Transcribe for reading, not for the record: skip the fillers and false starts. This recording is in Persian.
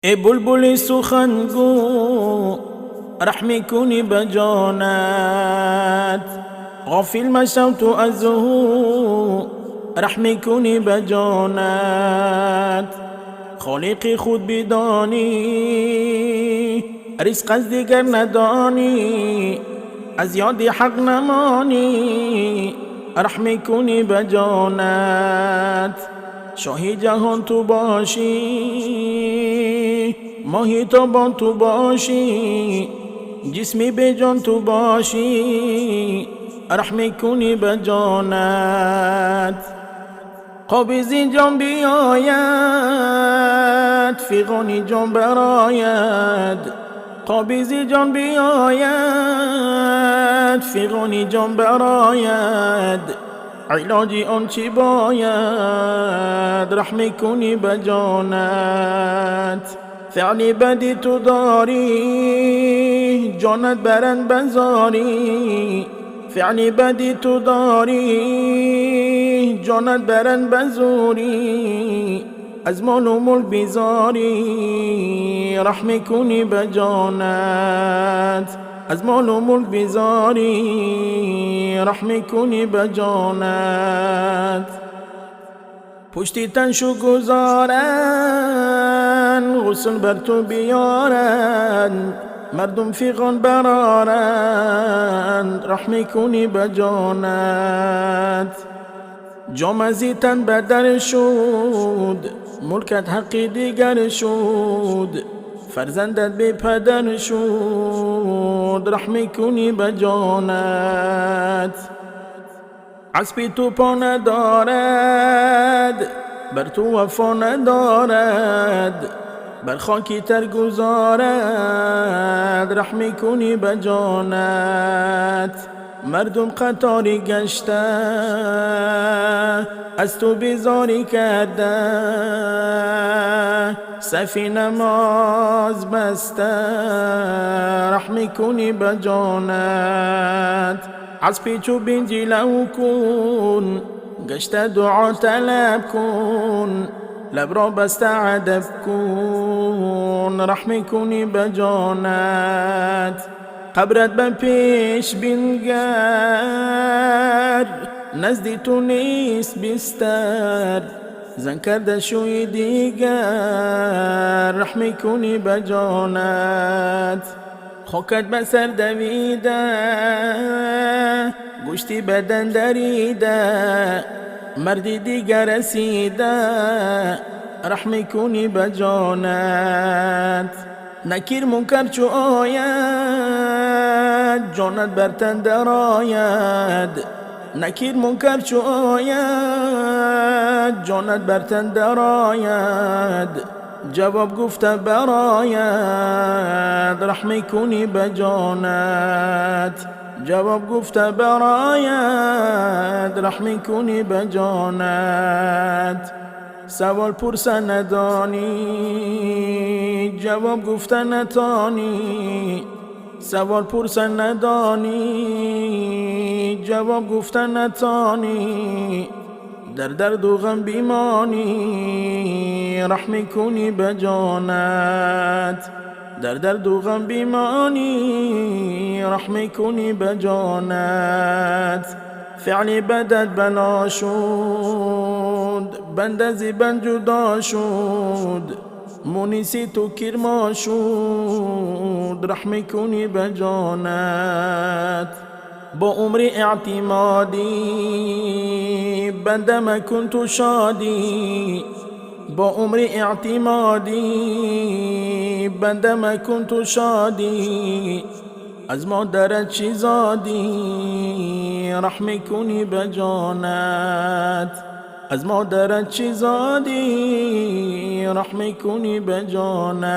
ای بلبل سخنگو رحمی کنی بجانت، غافل مشو تو از او رحمی کنی بجانت. خالق خود بدانی رزق از دیگر ندانی، از یاد حق نمانی رحمی کنی بجانت. شاهی جهان تو باشی، ماهی تابان تو باشی، جسمی به جان تو باشی رحمی کنی بجانت. قابضی جان بیاید فیغانی جان براید، قابضی جان بیاید فیغانی جان براید. علاجی آن چی باید رحمی کنی بجانت. فعلی بدی تو داری جانت برند بزاری، فعلی بدی تو داری جانت برند بزوری، از مال و ملک بیزاری رحمی کنی بجانت. از مال و ملک بیزاری رحمی کنی بجانت. پشتی تنشو گذارن غسل بر تو بیارن، مردم فیغان برارن رحمی کنی بجانت. جام ازی تن بدر شد، ملکت حقی دیگر شد، فرزندت بی پدر شد رحمی کنی بجانت. اسبی تو پا ندارد بر تو وفا ندارد، بر خاکی تر گذارد رحمی کنی بجانت. مردم قطاری گشته از تو بیزاری کرده، صفی نماز بسته رحمی کنی بجانت. از پیچ و بینجی لو کن گشته دعا طلب کن، لب را بسته ادب کن رحمی کنی بجانت. قبرت به پیش بینگر نزدی تو نیست بستر، زن کرده شوی دیگر رحمی کنی بجانت. خاکت به سر دویده گوشتی بدن دریده، مردی دیگر رسیده رحمی کنی بجانت. نکیر منکر چو آید جانت بر تن درآید، نکیر منکر چو آید جانت بر تن درآید، جواب گفته براید رحمی کنی بجانت. جواب گفته براید رحمی کنی بجانت. سوال پرسه ندانی جواب گفته نتانی، سوال پرسه ندانی جواب گفته نتانی، در درد و غم بیمانی رحمی کنی بجانت. در درد و غم بیمانی رحمی کنی بجانت. فعلی بدت بلا شد بند از بند جدا شد، مونیسی تو کرما شد رحمی کنی بجانت. با عمر اعتمادی بنده مکن تو شادی، با عمر اعتمادی بنده مکن تو شادی، از مادرت چی زادی رحمی کنی بجانت. از مادرت چی زادی رحمی کنی بجانت.